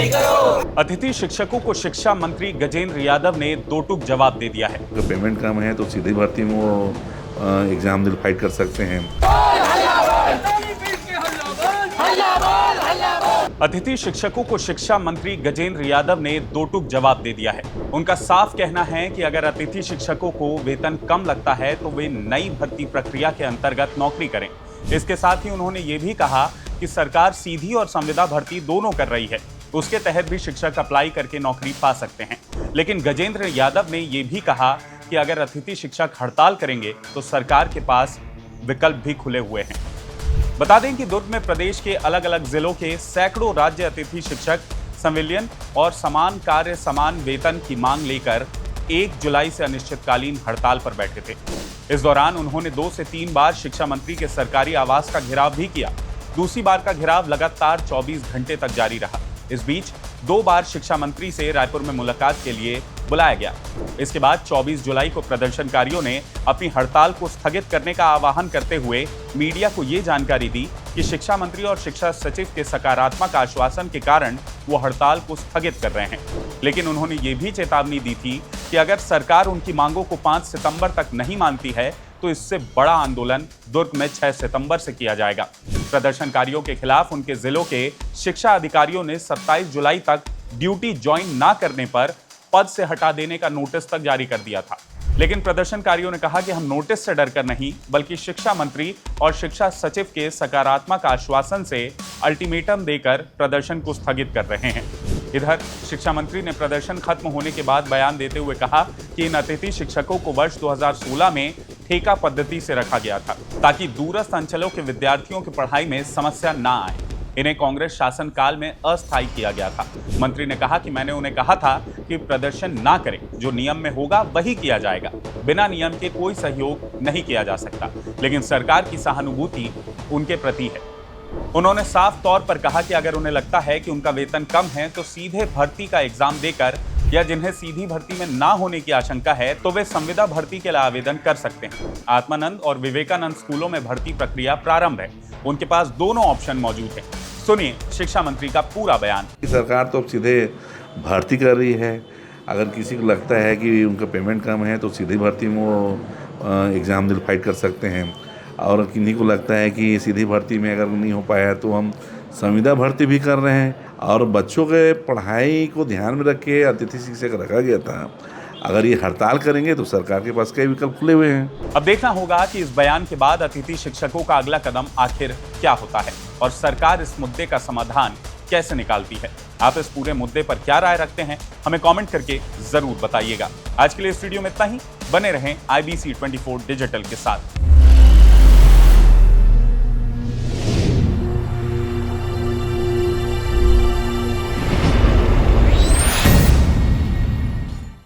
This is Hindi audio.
अतिथि शिक्षकों को शिक्षा मंत्री गजेंद्र यादव ने दो टूक जवाब दे दिया है। अगर पेमेंट कम है तो सीधी भर्ती में वो एग्जाम दिल फाइट कर सकते हैं। अतिथि शिक्षकों को शिक्षा मंत्री गजेंद्र यादव ने दो टूक जवाब दे दिया है। उनका साफ कहना है कि अगर अतिथि शिक्षकों को वेतन कम लगता है तो वे नई भर्ती प्रक्रिया के अंतर्गत नौकरी करें। इसके साथ ही उन्होंने ये भी कहा कि सरकार सीधी और संविदा भर्ती दोनों कर रही है, उसके तहत भी शिक्षक अप्लाई करके नौकरी पा सकते हैं। लेकिन गजेंद्र यादव ने ये भी कहा कि अगर अतिथि शिक्षक हड़ताल करेंगे तो सरकार के पास विकल्प भी खुले हुए हैं। बता दें कि दुर्ग में प्रदेश के अलग अलग जिलों के सैकड़ों राज्य अतिथि शिक्षक संविलियन और समान कार्य समान वेतन की मांग लेकर 1 जुलाई से अनिश्चितकालीन हड़ताल पर बैठे थे। इस दौरान उन्होंने 2 से 3 बार शिक्षा मंत्री के सरकारी आवास का घेराव भी किया। दूसरी बार का घेराव लगातार 24 घंटे तक जारी रहा। इस बीच 2 बार शिक्षा मंत्री से रायपुर में मुलाकात के लिए बुलाया गया। इसके बाद 24 जुलाई को प्रदर्शनकारियों ने अपनी हड़ताल को स्थगित करने का आह्वान करते हुए मीडिया को ये जानकारी दी कि शिक्षा मंत्री और शिक्षा सचिव के सकारात्मक आश्वासन के कारण वो हड़ताल को स्थगित कर रहे हैं। लेकिन उन्होंने ये भी चेतावनी दी थी कि अगर सरकार उनकी मांगों को 5 सितंबर तक नहीं मानती है तो इससे बड़ा आंदोलन दुर्ग में 6 सितंबर से किया जाएगा। प्रदर्शनकारियों के खिलाफ उनके जिलों के शिक्षा अधिकारियों ने 27 जुलाई तक ड्यूटी ज्वाइन ना करने पर पद से हटा देने का नोटिस तक जारी कर दिया था। लेकिन प्रदर्शनकारियों ने कहा कि हम नोटिस से डरकर नहीं बल्कि शिक्षा मंत्री और शिक्षा सचिव के सकारात्मक आश्वासन से अल्टीमेटम देकर प्रदर्शन को स्थगित कर रहे हैं। इधर शिक्षा मंत्री ने प्रदर्शन खत्म होने के बाद बयान देते हुए कहा कि इन अतिथि शिक्षकों को वर्ष 2016 में ठेका पद्धति से रखा गया था ताकि दूरस्थ अंचलों के विद्यार्थियों की पढ़ाई में समस्या ना आए। इन्हें कांग्रेस शासनकाल में अस्थायी किया गया था। मंत्री ने कहा कि मैंने उन्हें कहा था कि प्रदर्शन ना करें, जो नियम में होगा वही किया जाएगा, बिना नियम के कोई सहयोग नहीं किया जा सकता। लेकिन सरकार की सहानुभूति उनके प्रति है। उन्होंने साफ तौर पर कहा कि अगर उन्हें लगता है कि उनका वेतन कम है तो सीधे भर्ती का एग्जाम देकर, या जिन्हें सीधी भर्ती में ना होने की आशंका है तो वे संविदा भर्ती के लिए आवेदन कर सकते हैं। आत्मानंद और विवेकानंद स्कूलों में भर्ती प्रक्रिया प्रारंभ है। उनके पास दोनों ऑप्शन मौजूद हैं। सुनिए शिक्षा मंत्री का पूरा बयान। सरकार तो अब सीधे भर्ती कर रही है। अगर किसी को लगता है कि उनका पेमेंट कम है तो सीधी भर्ती में वो एग्ज़ाम दिल फाइट कर सकते हैं, और किन्हीं को लगता है कि सीधी भर्ती में अगर नहीं हो पाया तो हम संविदा भर्ती भी कर रहे हैं। और बच्चों के पढ़ाई को ध्यान में रख के अतिथि शिक्षक रखा गया था। अगर ये हड़ताल करेंगे तो सरकार के पास कई विकल्प खुले हुए हैं। अब देखना होगा कि इस बयान के बाद अतिथि शिक्षकों का अगला कदम आखिर क्या होता है और सरकार इस मुद्दे का समाधान कैसे निकालती है। आप इस पूरे मुद्दे पर क्या राय रखते हैं, हमें कमेंट करके जरूर बताइएगा। आज के लिए इस वीडियो में इतना ही। बने रहें IBC 24 डिजिटल के साथ।